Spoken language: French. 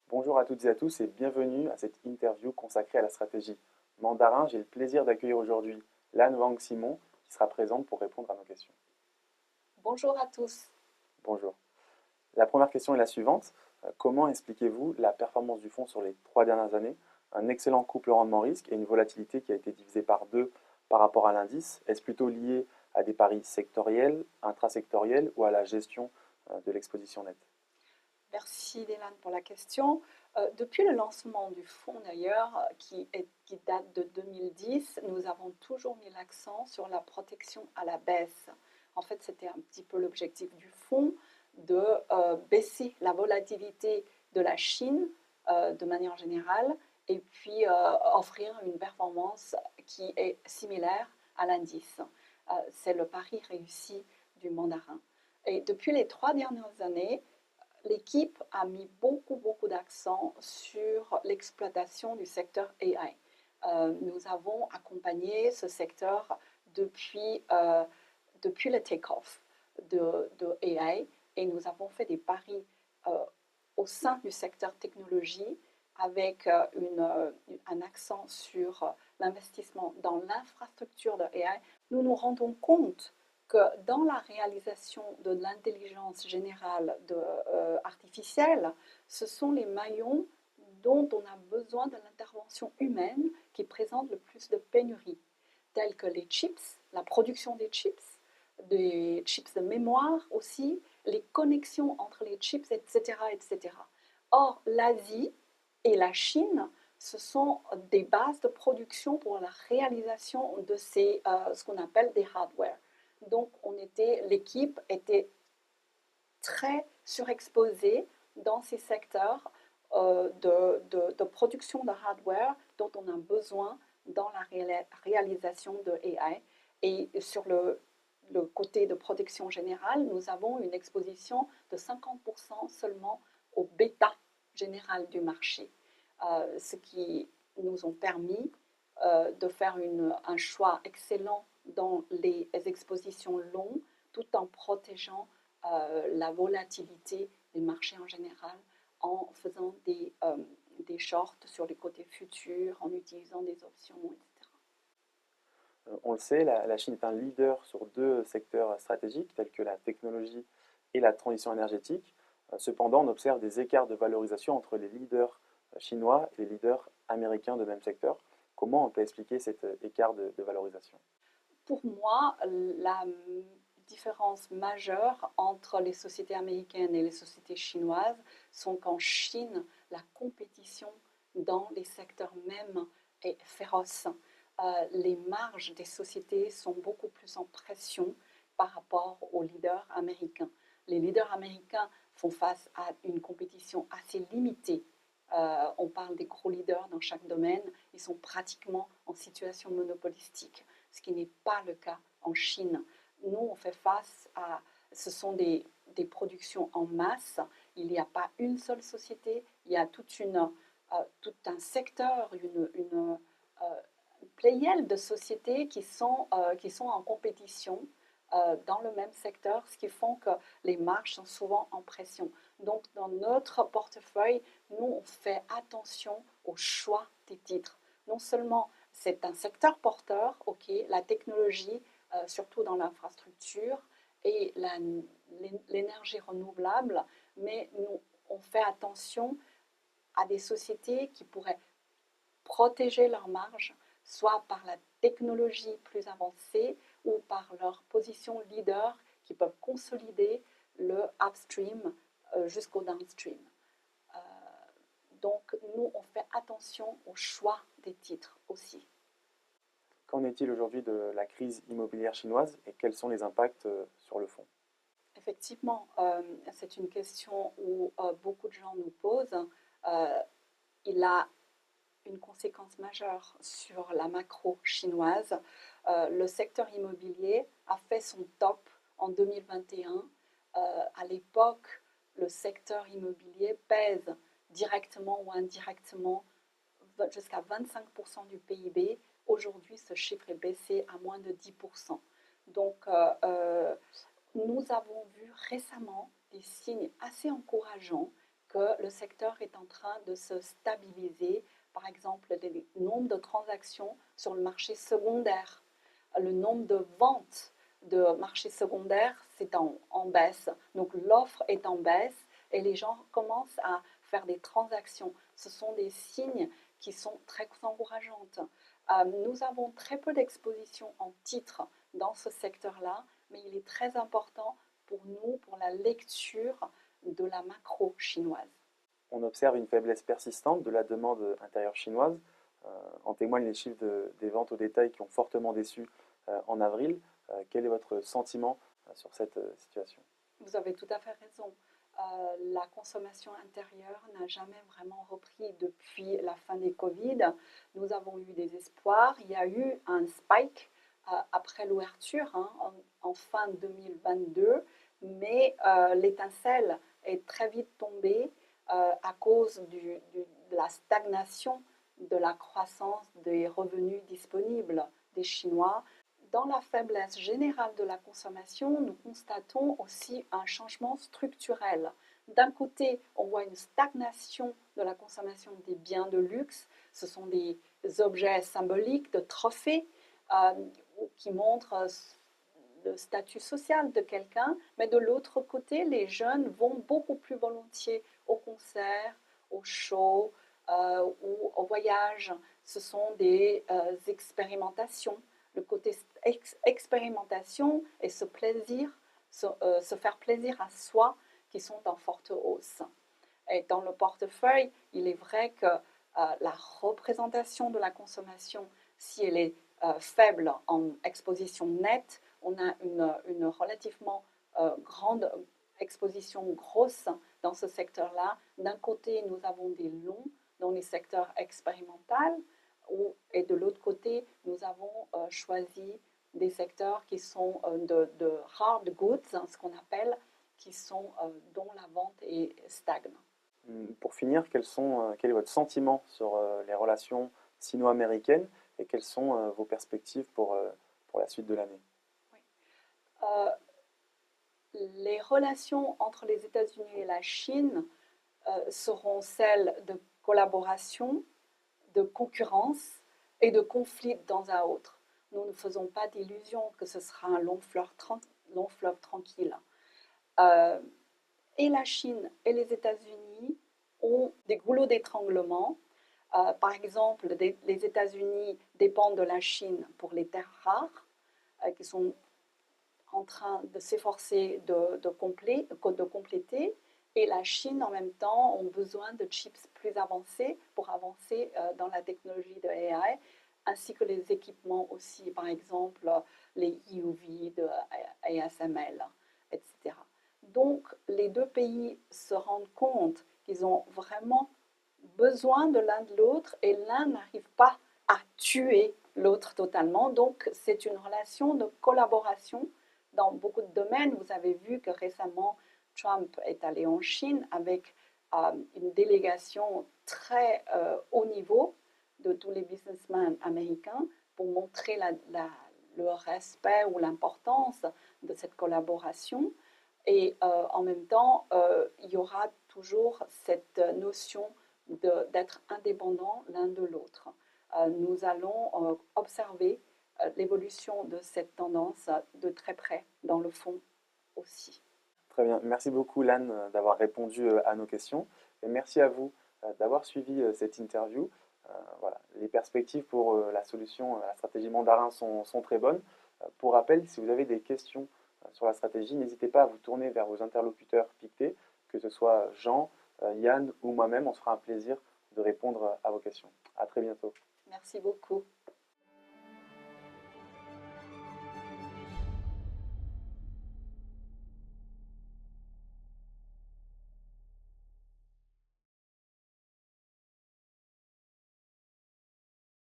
Bonjour à toutes et à tous et bienvenue à cette interview consacrée à la stratégie mandarin. J'ai le plaisir d'accueillir aujourd'hui Lan Wang Simon qui sera présente pour répondre à nos questions. Bonjour à tous. Bonjour. La première question est la suivante. Comment expliquez-vous la performance du fonds sur les 3 dernières années? Un excellent couple rendement-risque et une volatilité qui a été divisée par deux par rapport à l'indice. Est-ce plutôt lié à des paris sectoriels, intrasectoriels ou à la gestion de l'exposition nette? Merci Délan pour la question. Depuis le lancement du fonds d'ailleurs, qui date de 2010, nous avons toujours mis l'accent sur la protection à la baisse. En fait, c'était un petit peu l'objectif du fonds de baisser la volatilité de la Chine de manière générale et puis offrir une performance qui est similaire à l'indice. C'est le pari réussi du mandarin. Et depuis les 3 dernières années, l'équipe a mis beaucoup d'accent sur l'exploitation du secteur AI. Nous avons accompagné ce secteur depuis le take-off de AI et nous avons fait des paris euh, au sein du secteur technologie avec un accent sur l'investissement dans l'infrastructure de AI. Nous nous rendons compte que dans la réalisation de l'intelligence générale artificielle, ce sont les maillons dont on a besoin de l'intervention humaine qui présentent le plus de pénuries, tels que les chips, la production des chips de mémoire aussi, les connexions entre les chips, etc. etc. Or, l'Asie et la Chine, ce sont des bases de production pour la réalisation de ce qu'on appelle des hardware. Donc, l'équipe était très surexposée dans ces secteurs de production de hardware dont on a besoin dans la réalisation de AI. Et sur le côté de protection générale, nous avons une exposition de 50% seulement au bêta général du marché, ce qui nous ont permis de faire un choix excellent dans les expositions longues tout en protégeant la volatilité des marchés en général en faisant des shorts sur les côtés futurs, en utilisant des options, etc. On le sait, la Chine est un leader sur deux secteurs stratégiques tels que la technologie et la transition énergétique. Cependant, on observe des écarts de valorisation entre les leaders chinois et les leaders américains de même secteur. Comment on peut expliquer cet écart de valorisation? Pour moi, la différence majeure entre les sociétés américaines et les sociétés chinoises sont qu'en Chine, la compétition dans les secteurs mêmes est féroce. Les marges des sociétés sont beaucoup plus en pression par rapport aux leaders américains. Les leaders américains font face à une compétition assez limitée. On parle des gros leaders dans chaque domaine, ils sont pratiquement en situation monopolistique, ce qui n'est pas le cas en Chine. Nous, on fait face à... Ce sont des productions en masse. Il n'y a pas une seule société, il y a tout un secteur, pléiade de sociétés qui sont en compétition dans le même secteur, ce qui font que les marges sont souvent en pression. Donc, dans notre portefeuille, nous, on fait attention au choix des titres. Non seulement c'est un secteur porteur, ok, la technologie, surtout dans l'infrastructure, et l'énergie renouvelable, mais nous, on fait attention à des sociétés qui pourraient protéger leurs marges, soit par la technologie plus avancée ou par leur position leader qui peuvent consolider le upstream jusqu'au downstream. Euh, donc, nous, on fait attention au choix des titres aussi. Qu'en est-il aujourd'hui de la crise immobilière chinoise et quels sont les impacts sur le fonds? Effectivement, c'est une question où beaucoup de gens nous posent. Il a une conséquence majeure sur la macro chinoise. Le secteur immobilier a fait son top en 2021. À l'époque, le secteur immobilier pèse directement ou indirectement jusqu'à 25% du PIB. Aujourd'hui, ce chiffre est baissé à moins de 10%. Donc, nous avons vu récemment des signes assez encourageants que le secteur est en train de se stabiliser. Par exemple, le nombre de transactions sur le marché secondaire, le nombre de ventes de marché secondaire, c'est en baisse. Donc l'offre est en baisse et les gens commencent à faire des transactions. Ce sont des signes qui sont très encourageants. Nous avons très peu d'exposition en titres dans ce secteur-là, mais il est très important pour nous, pour la lecture de la macro chinoise. On observe une faiblesse persistante de la demande intérieure chinoise. En témoignent les chiffres des ventes au détail qui ont fortement déçu en avril. Quel est votre sentiment sur cette situation? Vous avez tout à fait raison. La consommation intérieure n'a jamais vraiment repris depuis la fin des Covid. Nous avons eu des espoirs. Il y a eu un spike après l'ouverture en fin 2022, mais l'étincelle est très vite tombée à cause de la stagnation de la croissance des revenus disponibles des Chinois. Dans la faiblesse générale de la consommation, nous constatons aussi un changement structurel. D'un côté, on voit une stagnation de la consommation des biens de luxe. Ce sont des objets symboliques, de trophées qui montrent le statut social de quelqu'un. Mais de l'autre côté, les jeunes vont beaucoup plus volontiers au concert, au show ou au voyage. Ce sont des expérimentations. Le côté expérimentation et ce plaisir, se faire plaisir à soi, qui sont en forte hausse. Et dans le portefeuille, il est vrai que la représentation de la consommation, si elle est faible en exposition nette, on a une relativement grande exposition grosse dans ce secteur-là. D'un côté, nous avons des longs dans les secteurs expérimentaux, et de l'autre côté, nous avons choisi des secteurs qui sont de hard goods, ce qu'on appelle, dont la vente est stagne. Pour finir, quel est votre sentiment sur les relations sino-américaines et quelles sont vos perspectives pour la suite de l'année? Oui. Les relations entre les États-Unis et la Chine seront celles de collaboration, de concurrence et de conflit de temps à autre. Nous ne faisons pas d'illusion que ce sera un long fleuve tranquille. Et la Chine et les États-Unis ont des goulots d'étranglement. Par exemple, les États-Unis dépendent de la Chine pour les terres rares, qui sont en train de s'efforcer de compléter. Et la Chine, en même temps, ont besoin de chips plus avancés pour avancer dans la technologie de AI, ainsi que les équipements aussi, par exemple les EUV de ASML, etc. Donc, les deux pays se rendent compte qu'ils ont vraiment besoin de l'un de l'autre et l'un n'arrive pas à tuer l'autre totalement. Donc, c'est une relation de collaboration dans beaucoup de domaines. Vous avez vu que récemment, Trump est allé en Chine avec une délégation très haut niveau de tous les businessmen américains pour montrer le respect ou l'importance de cette collaboration. Et en même temps, il y aura toujours cette notion d'être indépendant l'un de l'autre. Nous allons observer l'évolution de cette tendance de très près, dans le fond aussi. Très bien. Merci beaucoup, Lan, d'avoir répondu à nos questions. Et merci à vous d'avoir suivi cette interview. Voilà. Les perspectives pour la solution, la stratégie mandarin sont très bonnes. Pour rappel, si vous avez des questions sur la stratégie, n'hésitez pas à vous tourner vers vos interlocuteurs Pictet, que ce soit Jean, Yann ou moi-même. On se fera un plaisir de répondre à vos questions. À très bientôt. Merci beaucoup.